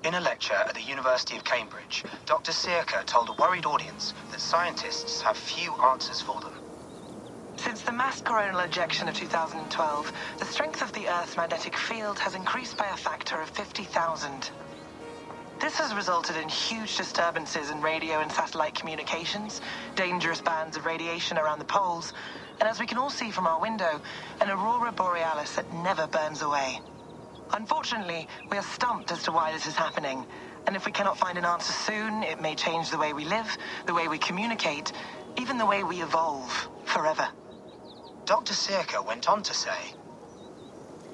In a lecture at the University of Cambridge, Dr. Sirka told a worried audience that scientists have few answers for them. Since the mass coronal ejection of 2012, the strength of the Earth's magnetic field has increased by a factor of 50,000. This has resulted in huge disturbances in radio and satellite communications, dangerous bands of radiation around the poles, and as we can all see from our window, an aurora borealis that never burns away. Unfortunately, we are stumped as to why this is happening, and if we cannot find an answer soon, it may change the way we live, the way we communicate, even the way we evolve forever. Dr. Sirka went on to say,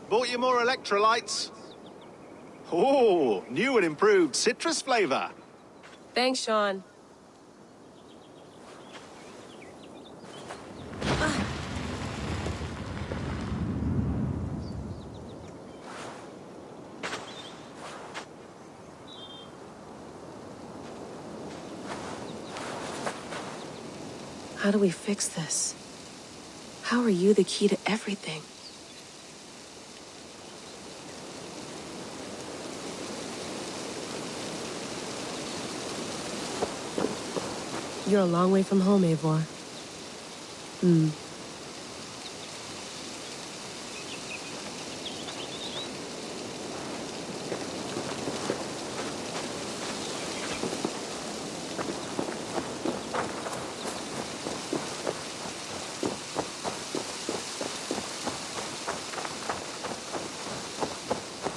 Bought you more electrolytes? Oh, new and improved citrus flavor. Thanks, Sean. How do we fix this? How are you the key to everything? You're a long way from home, Eivor.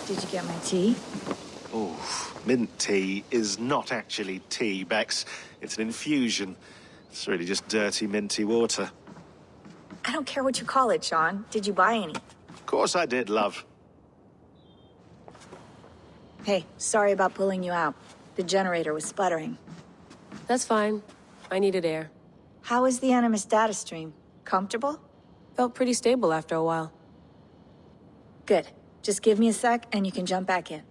Did you get my tea? Oh, mint tea is not actually tea, Bex. It's an infusion. It's really just dirty, minty water. I don't care what you call it, Sean. Did you buy any? Of course I did, love. Hey, sorry about pulling you out. The generator was sputtering. That's fine. I needed air. How is the Animus data stream? Comfortable? Felt pretty stable after a while. Good. Just give me a sec and you can jump back in.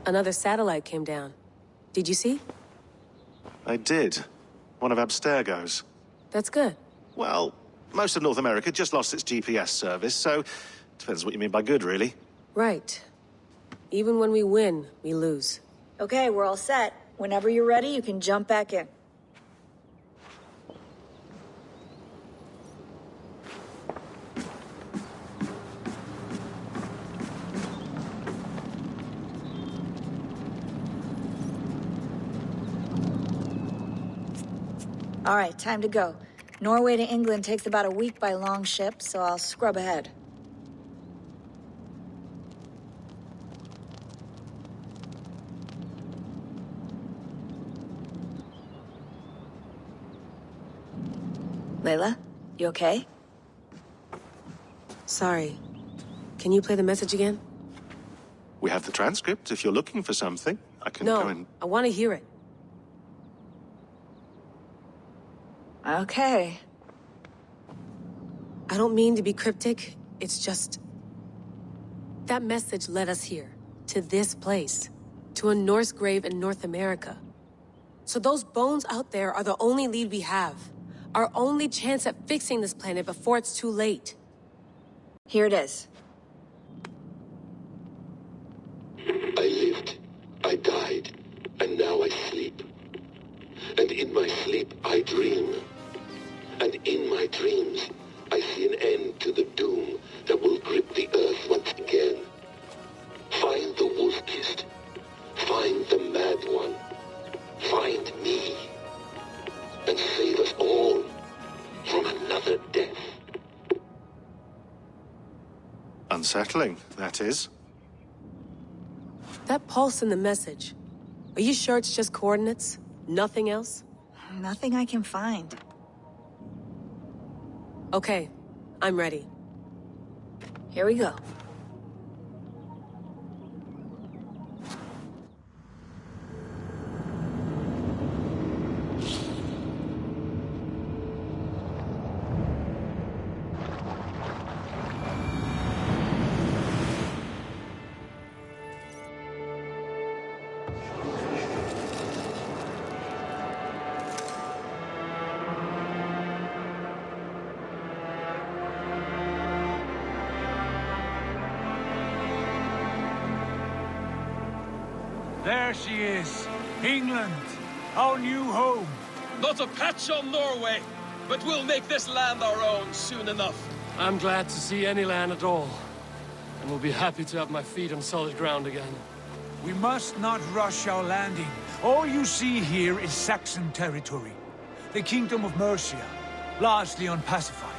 Another satellite came down. Did you see? I did. One of Abstergo's. That's good. Well, most of North America just lost its GPS service, so depends what you mean by good, really. Right. Even when we win, we lose. Okay, we're all set. Whenever you're ready, you can jump back in. All right, time to go. Norway to England takes about a week by long ship, so I'll scrub ahead. Layla, you okay? Sorry. Can you play the message again? We have the transcript if you're looking for something. I can go and... No, I want to hear it. Okay. I don't mean to be cryptic. It's just... that message led us here. To this place. To a Norse grave in North America. So those bones out there are the only lead we have. Our only chance at fixing this planet before it's too late. Here it is. I lived, I died, and now I sleep. And in my sleep I dream. And in my dreams I see an end to the doom that will grip the earth once again. Find the wolf-kissed. Find the mad one. Find me. And save us all from another death. Unsettling, that is. That pulse in the message. Are you sure it's just coordinates? Nothing else? Nothing I can find. Okay, I'm ready. Here we go. There she is. England, our new home. Not a patch on Norway, but we'll make this land our own soon enough. I'm glad to see any land at all. And will be happy to have my feet on solid ground again. We must not rush our landing. All you see here is Saxon territory. The Kingdom of Mercia, largely unpacified.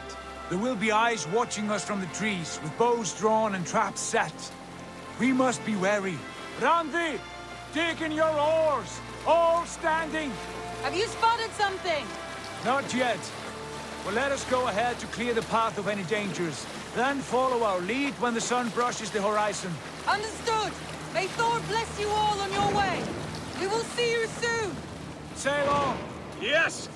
There will be eyes watching us from the trees, with bows drawn and traps set. We must be wary. Randi, dig in your oars, all standing. Have you spotted something? Not yet. Well, let us go ahead to clear the path of any dangers. Then follow our lead when the sun brushes the horizon. Understood. May Thor bless you all on your way. We will see you soon. Sail on. Yes!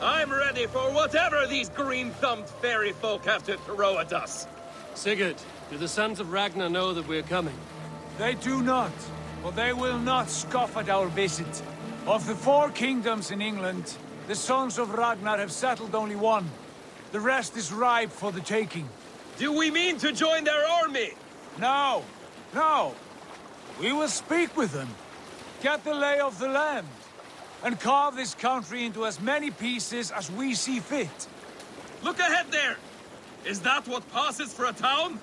I'm ready for whatever these green-thumbed fairy folk have to throw at us. Sigurd, do the sons of Ragnar know that we're coming? They do not, but they will not scoff at our visit. Of the 4 kingdoms in England, the sons of Ragnar have settled only one. The rest is ripe for the taking. Do we mean to join their army? No, no. We will speak with them, get the lay of the land, and carve this country into as many pieces as we see fit. Look ahead there! Is that what passes for a town?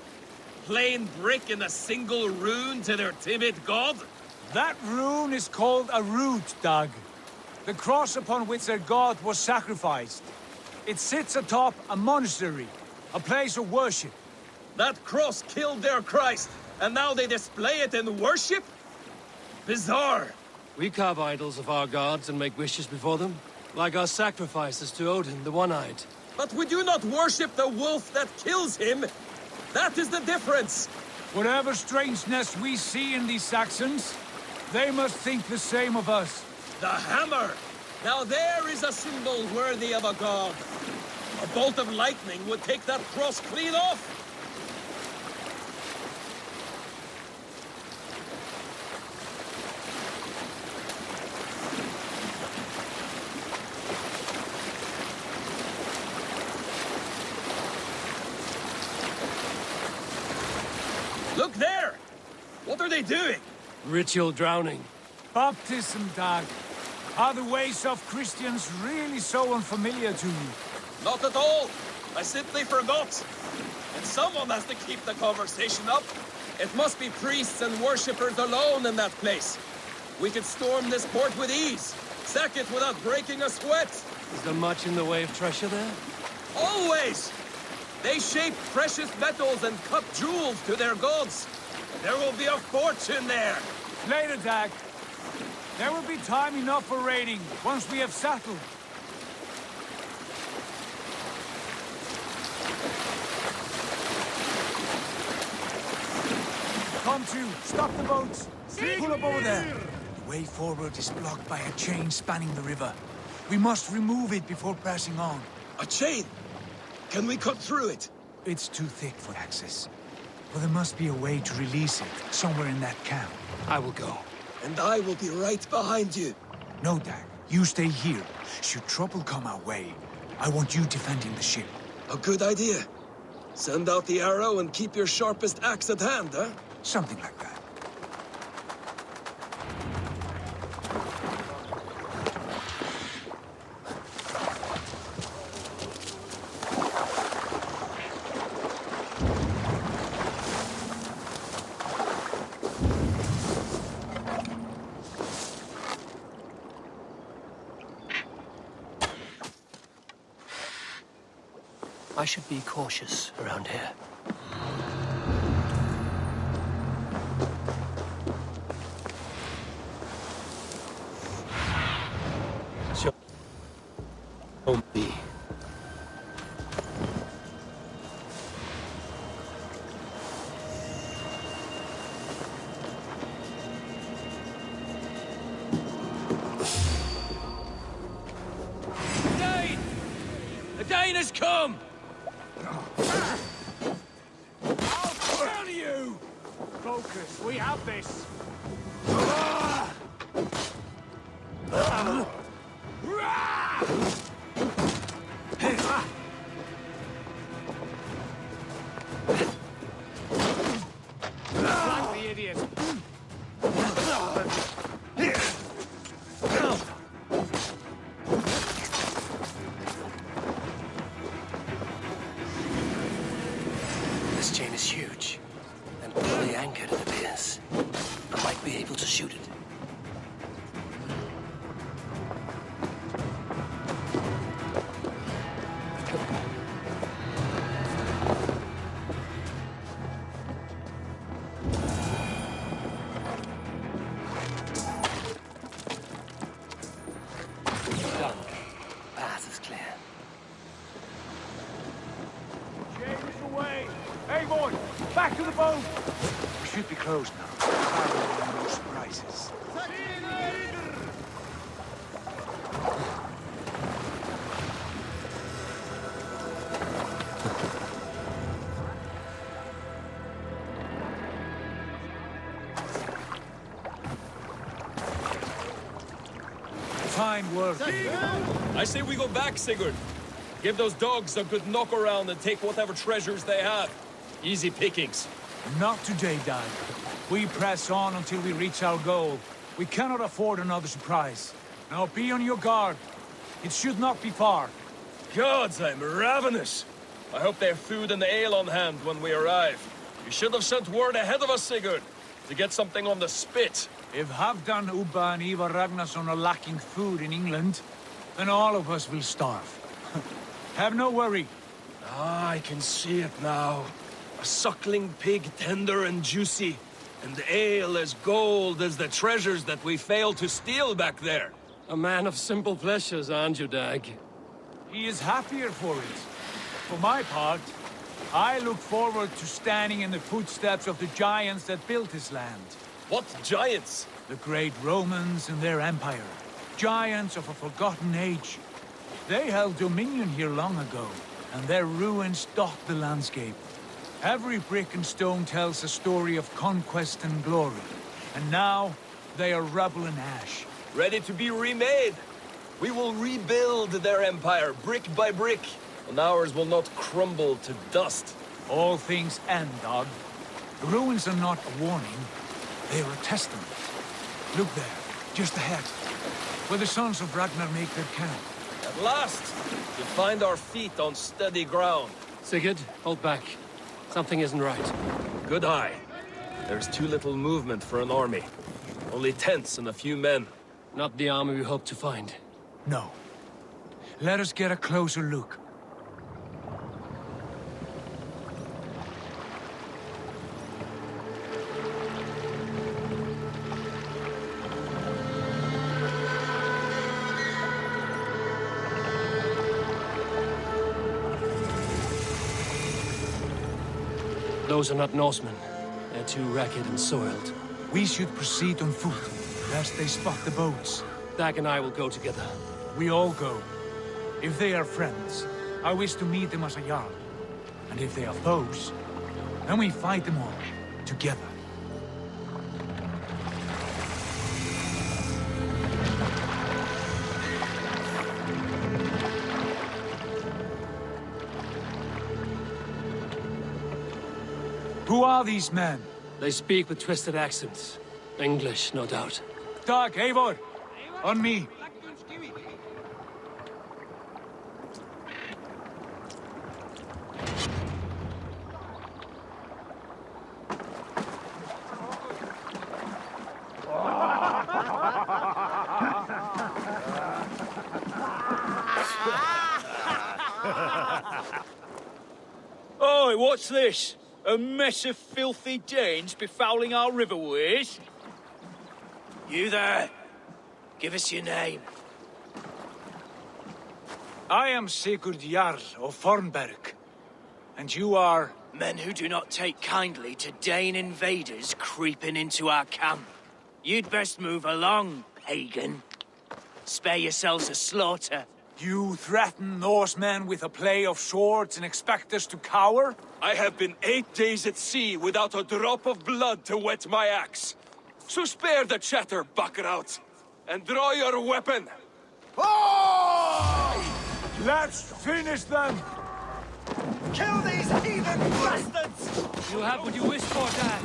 Plain brick in a single rune to their timid god? That rune is called a root, Dag. The cross upon which their god was sacrificed. It sits atop a monastery, a place of worship. That cross killed their Christ, and now they display it in worship? Bizarre. We carve idols of our gods and make wishes before them, like our sacrifices to Odin, the One-Eyed. But we do not worship the wolf that kills him. That is the difference. Whatever strangeness we see in these Saxons, they must think the same of us. The hammer! Now there is a symbol worthy of a god. A bolt of lightning would take that cross clean off. Look there! What are they doing? Ritual drowning. Baptism, Dag. Are the ways of Christians really so unfamiliar to you? Not at all. I simply forgot. And someone has to keep the conversation up. It must be priests and worshippers alone in that place. We could storm this port with ease. Sack it without breaking a sweat. Is there much in the way of treasure there? Always! They shape precious metals and cut jewels to their gods. There will be a fortune there. Later, Dag. There will be time enough for raiding, once we have settled. Come to, stop the boats. Pull up over there. The way forward is blocked by a chain spanning the river. We must remove it before pressing on. A chain? Can we cut through it? It's too thick for access. But there must be a way to release it, somewhere in that camp. I will go. And I will be right behind you. No, Dag. You stay here. Should trouble come our way, I want you defending the ship. A good idea. Send out the arrow and keep your sharpest axe at hand, huh? Something like that. I should be cautious around here. Show me. Dane! The Dane has come! I'll kill you! Focus, we have this. Like the idiot. close now. No surprises. Fine work. I say we go back, Sigurd. Give those dogs a good knock around and take whatever treasures they have. Easy pickings. Not today, Dad. We press on until we reach our goal. We cannot afford another surprise. Now be on your guard. It should not be far. Gods, I'm ravenous. I hope they have food and ale on hand when we arrive. You should have sent word ahead of us, Sigurd, to get something on the spit. If Halfdan, Ubba and Ivar Ragnarsson are lacking food in England, then all of us will starve. Have no worry. Ah, I can see it now. A suckling pig, tender and juicy. And ale as gold as the treasures that we failed to steal back there. A man of simple pleasures, aren't you, Dag? He is happier for it. For my part, I look forward to standing in the footsteps of the giants that built this land. What giants? The great Romans and their empire. Giants of a forgotten age. They held dominion here long ago, and their ruins dot the landscape. Every brick and stone tells a story of conquest and glory. And now, they are rubble and ash. Ready to be remade. We will rebuild their empire, brick by brick, and ours will not crumble to dust. All things end, Dog. The ruins are not a warning. They are a testament. Look there, just ahead, where the sons of Ragnar make their camp. At last, we find our feet on steady ground. Sigurd, hold back. Something isn't right. Good eye. There's too little movement for an army. Only tents and a few men. Not the army we hoped to find. No. Let us get a closer look. Those are not Norsemen. They're too ragged and soiled. We should proceed on foot, lest they spot the boats. Dag and I will go together. We all go. If they are friends, I wish to meet them as a Jarl. And if they are foes, then we fight them all, together. Who are these men? They speak with twisted accents. English, no doubt. Dag, Eivor! On me! Oi, what's this? A mess of filthy Danes befouling our riverways? You there? Give us your name. I am Sigurd Jarl of Fornberg. And you are... Men who do not take kindly to Dane invaders creeping into our camp. You'd best move along, pagan. Spare yourselves a slaughter. You threaten Norsemen with a play of swords and expect us to cower? I have been 8 days at sea without a drop of blood to wet my axe. So spare the chatter, Buckerout, and draw your weapon. Oh! Let's finish them! Kill these heathen bastards! You'll have what you wish for, Dad.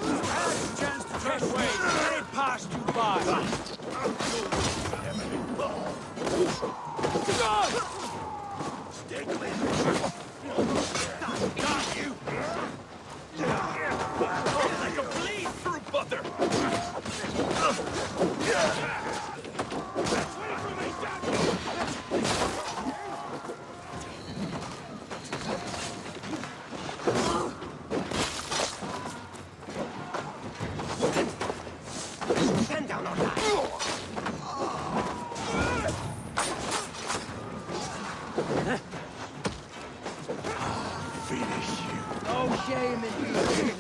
You had a chance to get away, and it passed you by. Stick with got you! I can bleed through butter. Stand down on that! Finish you. No shame in you.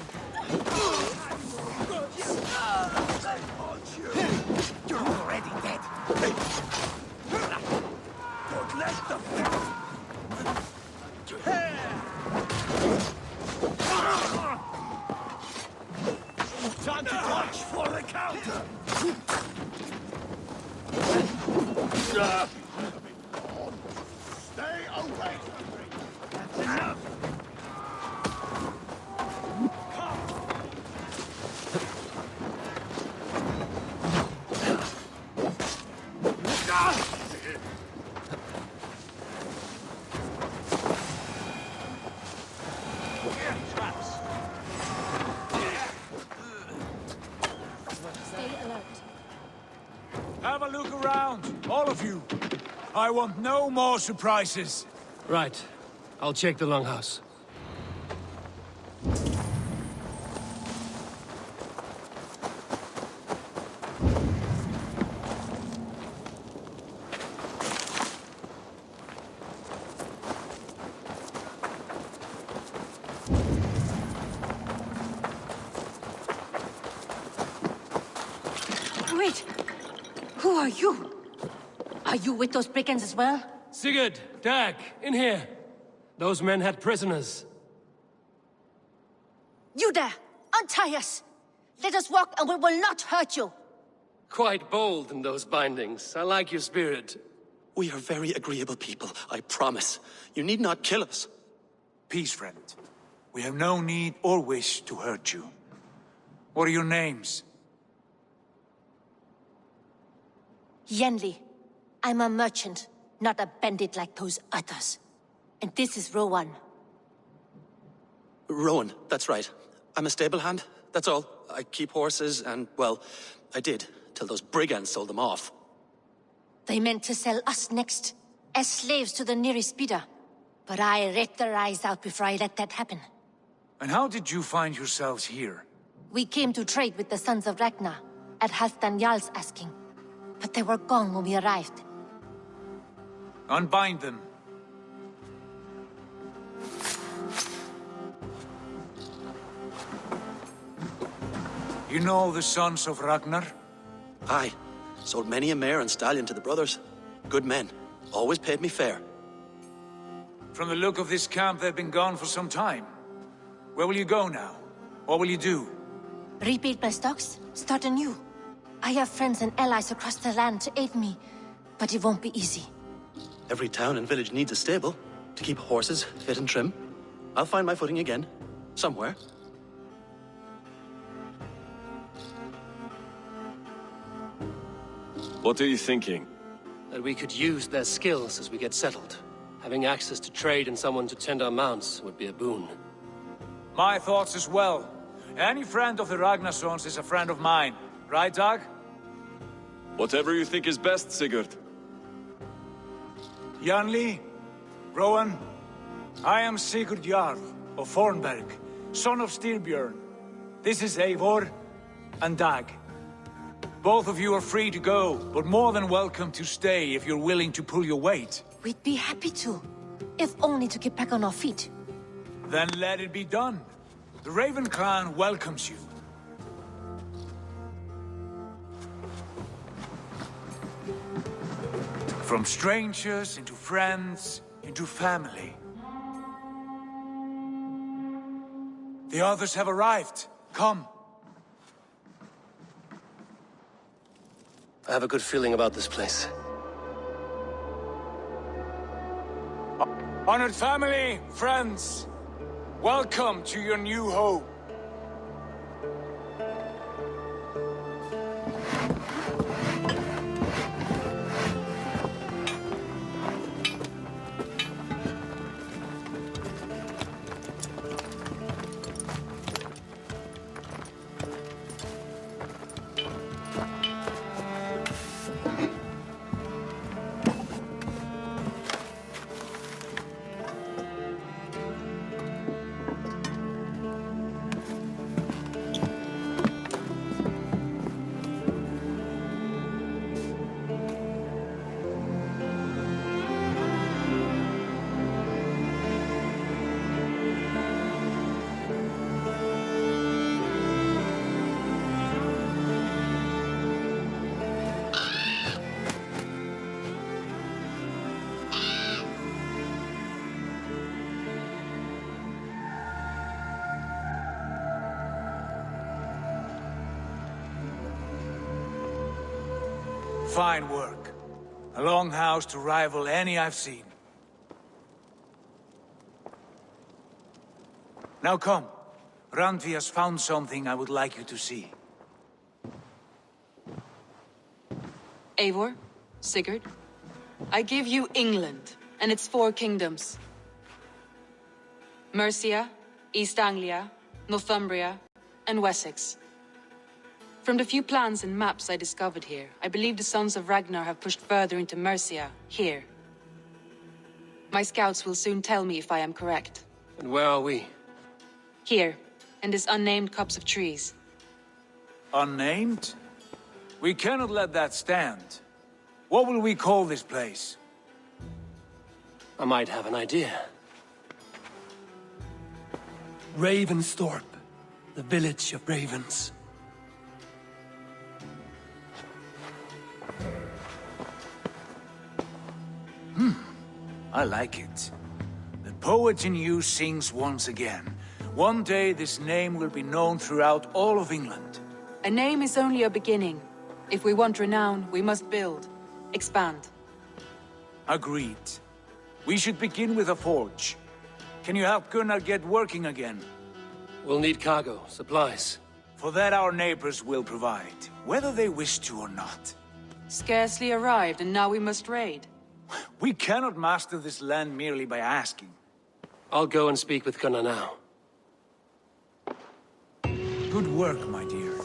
Watch for the counter! Stay away from me! That's enough! Have a look around, all of you. I want no more surprises. Right. I'll check the longhouse. Wait! Who are you? Are you with those brigands as well? Sigurd, Dag, in here. Those men had prisoners. You there! Untie us! Let us walk and we will not hurt you! Quite bold in those bindings. I like your spirit. We are very agreeable people, I promise. You need not kill us. Peace, friend. We have no need or wish to hurt you. What are your names? Yenli. I'm a merchant, not a bandit like those others. And this is Rowan. Rowan, that's right. I'm a stable hand, that's all. I keep horses and, well, I did, till those brigands sold them off. They meant to sell us next, as slaves to the nearest bidder. But I ripped their eyes out before I let that happen. And how did you find yourselves here? We came to trade with the Sons of Ragnar, at Halfdan Jarl's asking. But they were gone when we arrived. Unbind them. You know the Sons of Ragnar? Aye. Sold many a mare and stallion to the brothers. Good men. Always paid me fair. From the look of this camp, they've been gone for some time. Where will you go now? What will you do? Rebuild my stocks, start anew. I have friends and allies across the land to aid me, but it won't be easy. Every town and village needs a stable to keep horses fit and trim. I'll find my footing again. Somewhere. What are you thinking? That we could use their skills as we get settled. Having access to trade and someone to tend our mounts would be a boon. My thoughts as well. Any friend of the Ragnarsons is a friend of mine. Right, Dag? Whatever you think is best, Sigurd. Janli, Rowan, I am Sigurd Jarl of Fornberg, son of Styrbjörn. This is Eivor and Dag. Both of you are free to go, but more than welcome to stay if you're willing to pull your weight. We'd be happy to, if only to get back on our feet. Then let it be done. The Raven clan welcomes you. From strangers into friends, into family. The others have arrived. Come. I have a good feeling about this place. Honored family, friends, welcome to your new home. Fine work. A longhouse to rival any I've seen. Now come. Randvi has found something I would like you to see. Eivor, Sigurd, I give you England and its 4 kingdoms. Mercia, East Anglia, Northumbria, and Wessex. From the few plans and maps I discovered here, I believe the Sons of Ragnar have pushed further into Mercia, here. My scouts will soon tell me if I am correct. And where are we? Here, in this unnamed copse of trees. Unnamed? We cannot let that stand. What will we call this place? I might have an idea. Ravensthorpe, the village of ravens. I like it. The poet in you sings once again. One day this name will be known throughout all of England. A name is only a beginning. If we want renown, we must build, expand. Agreed. We should begin with a forge. Can you help Gunnar get working again? We'll need cargo, supplies. For that our neighbors will provide, whether they wish to or not. Scarcely arrived, and now we must raid. We cannot master this land merely by asking. I'll go and speak with Gunnar now. Good work, my dear.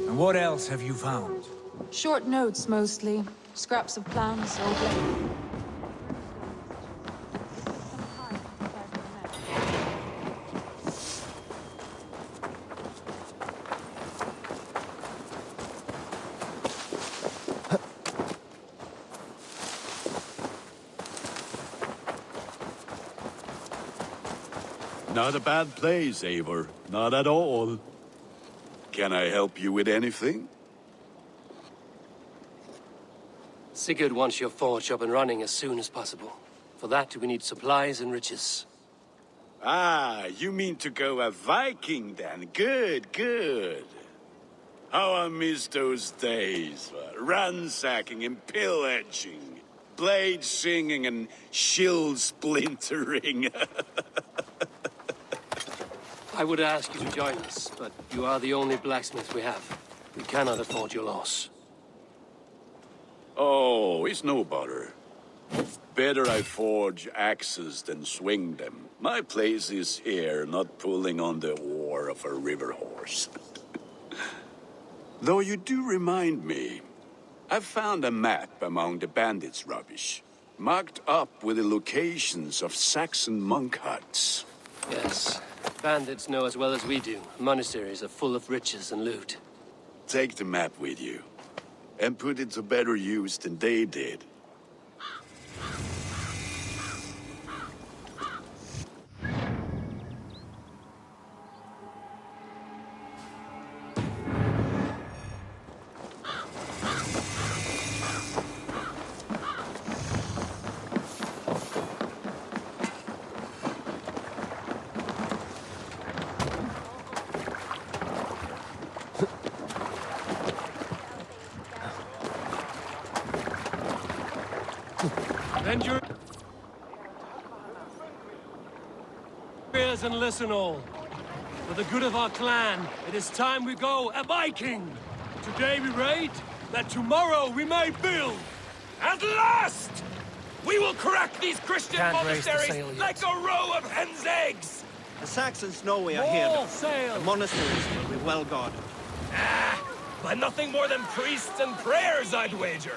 And what else have you found? Short notes, mostly. Scraps of plans, old letters. Not a bad place, Eivor. Not at all. Can I help you with anything? Sigurd wants your forge up and running as soon as possible. For that, we need supplies and riches. Ah, you mean to go a Viking then? Good, good. How I miss those days. Ransacking and pillaging. Blade singing and shield splintering. I would ask you to join us, but you are the only blacksmith we have. We cannot afford your loss. Oh, it's no bother. Better I forge axes than swing them. My place is here, not pulling on the oar of a river horse. Though you do remind me, I found a map among the bandits' rubbish, marked up with the locations of Saxon monk huts. Yes. Bandits know as well as we do. Monasteries are full of riches and loot. Take the map with you, and put it to better use than they did. Bend your ears and listen all. For the good of our clan, it is time we go a Viking. Today we raid, that tomorrow we may build. At last! We will crack these Christian monasteries like a row of hen's eggs! The Saxons know we are here. The monasteries will be well guarded. By nothing more than priests and prayers, I'd wager.